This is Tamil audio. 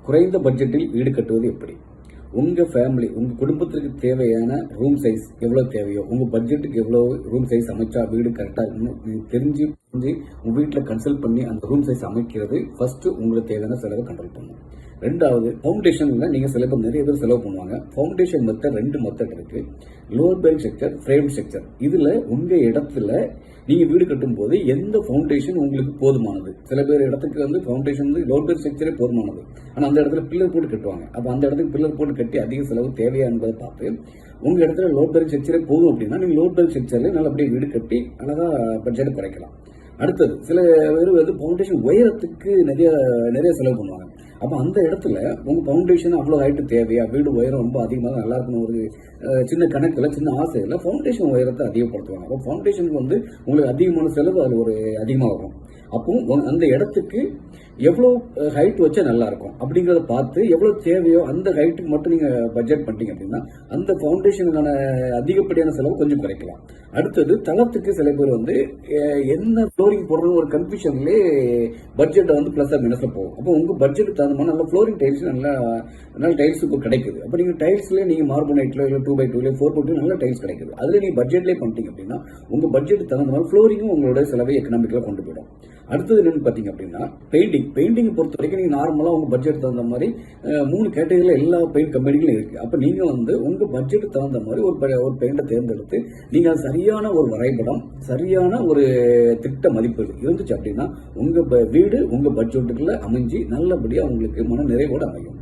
குறைந்த பட்ஜெட்டில் வீடு கட்டுவது எப்படி? உங்க ஃபேமிலி, உங்க குடும்பத்திற்கு தேவையான ரூம் சைஸ் எவ்வளவு தேவையோ, உங்க பட்ஜெட்டுக்கு எவ்வளவு ரூம் சைஸ் அமைச்சா வீடு கரெக்டா இருக்குன்னு தெரிஞ்சு உங்க வீட்டில் கன்சல்ட் பண்ணி அந்த ரூம் சைஸ் அமைக்கிறது ஃபர்ஸ்ட் உங்களுக்கு தேவையான செலவை கண்ட்ரோல் பண்ணும். ரெண்டாவது, ஃபவுண்டேஷன்ல நீங்க சில பேர் நிறைய பேர் செலவு பண்ணுவாங்க. ஃபவுண்டேஷன் மெத்தட் 2 மெத்தட் இருக்கு. Load bearing structure, frame structure. இதுல உங்க இடத்துல நீங்க வீடு கட்டும் போது எந்த ஃபவுண்டேஷன் உங்களுக்கு போதுமானது? சில பேர் இடத்துக்கு வந்து ஃபவுண்டேஷன் வந்து லோவர் பேரிங் ஸ்ட்ரக்சரே போதுமானது. ஆனா அந்த இடத்துல பில்லர் போட்டு கட்டுவாங்க. அப்ப அந்த இடத்துக்கு பில்லர் போட்டு கட்டி அதிக செலவு தேவையா என்பதை பார்த்து உங்க இடத்துல லோவர் பேரிங் ஸ்ட்ரக்சரே போதும் அப்படின்னா நீங்க லோவர் பேரிங் ஸ்ட்ரக்சர்ல நல்லபடியா வீடு கட்டி அழகா பட்ஜெட் குறைக்கலாம். அடுத்தது, சில பேர் வந்து ஃபவுண்டேஷன் உயரத்துக்கு நிறைய செலவு பண்ணுவாங்க. அப்போ அந்த இடத்துல உங்க ஃபவுண்டேஷன் அவ்வளோ ஹைட்டு தேவையா, வீடு உயரம் ரொம்ப அதிகமாக நல்லா இருக்கணும் ஒரு சின்ன கணக்கில் சின்ன ஆசையில் ஃபவுண்டேஷன் உயரத்தை அதிகப்படுத்துவாங்க. அப்போ ஃபவுண்டேஷனுக்கு வந்து உங்களுக்கு அதிகமான செலவு அது ஒரு அதிகமாகும். அப்போ அந்த இடத்துக்கு எவ்வளோ ஹைட் வச்சா நல்லா இருக்கும் அப்படிங்கிறத பார்த்து எவ்வளோ தேவையோ அந்த ஹைட்டுக்கு மட்டும் நீங்க பட்ஜெட் பண்ணிட்டீங்க அப்படின்னா அந்த ஃபவுண்டேஷனுக்கான அதிகப்படியான செலவு கொஞ்சம் குறைக்கலாம். அடுத்தது, தளத்துக்கு சில பேர் வந்து என்ன ஃப்ளோரிங் போடுறது ஒரு கன்ஃபியூஷன்லேயே பட்ஜெட்டை வந்து பிளஸ் மைனஸ்ல போகும். அப்போ உங்க பட்ஜெட்டுக்கு தகுந்த மாதிரி நல்ல ஃப்ளோரிங் டைல்ஸ் நல்ல டைல்ஸ் இப்போ கிடைக்குது. அப்போ நீங்க டைல்ஸ்ல நீங்க மார்பனைட்ல இல்லை 2x2 4x2 நல்ல டைல்ஸ் கிடைக்குது. அதுல நீங்க பட்ஜெட்லேயே பண்ணிட்டீங்க அப்படின்னா உங்க பட்ஜெட்டுக்கு தகுந்த மாதிரி ஃப்ளோரிங்கும் உங்களோட செலவை எக்கனாமிக்கலா கொண்டு போயிடும். அடுத்தது என்னன்னு பாத்தீங்க அப்படின்னா பெயிண்டிங் பொறுத்த வரைக்கும் நீங்க நார்மலா உங்க பட்ஜெட் தகுந்த மாதிரி 3 கேட்டகரியில எல்லா பெயிண்ட் கம்பெனிகளும் இருக்கு. அப்ப நீங்க வந்து உங்க பட்ஜெட் தகுந்த மாதிரி ஒரு பெயிண்டை தேர்ந்தெடுத்து நீங்க சரியான ஒரு வரைபடம், சரியான ஒரு திட்ட மதிப்பீடு இருந்துச்சு அப்படின்னா உங்க வீடு உங்க பட்ஜெட்டுக்குள்ள அமைஞ்சு நல்லபடியா உங்களுக்கு மன நிறைவோடு அமையும்.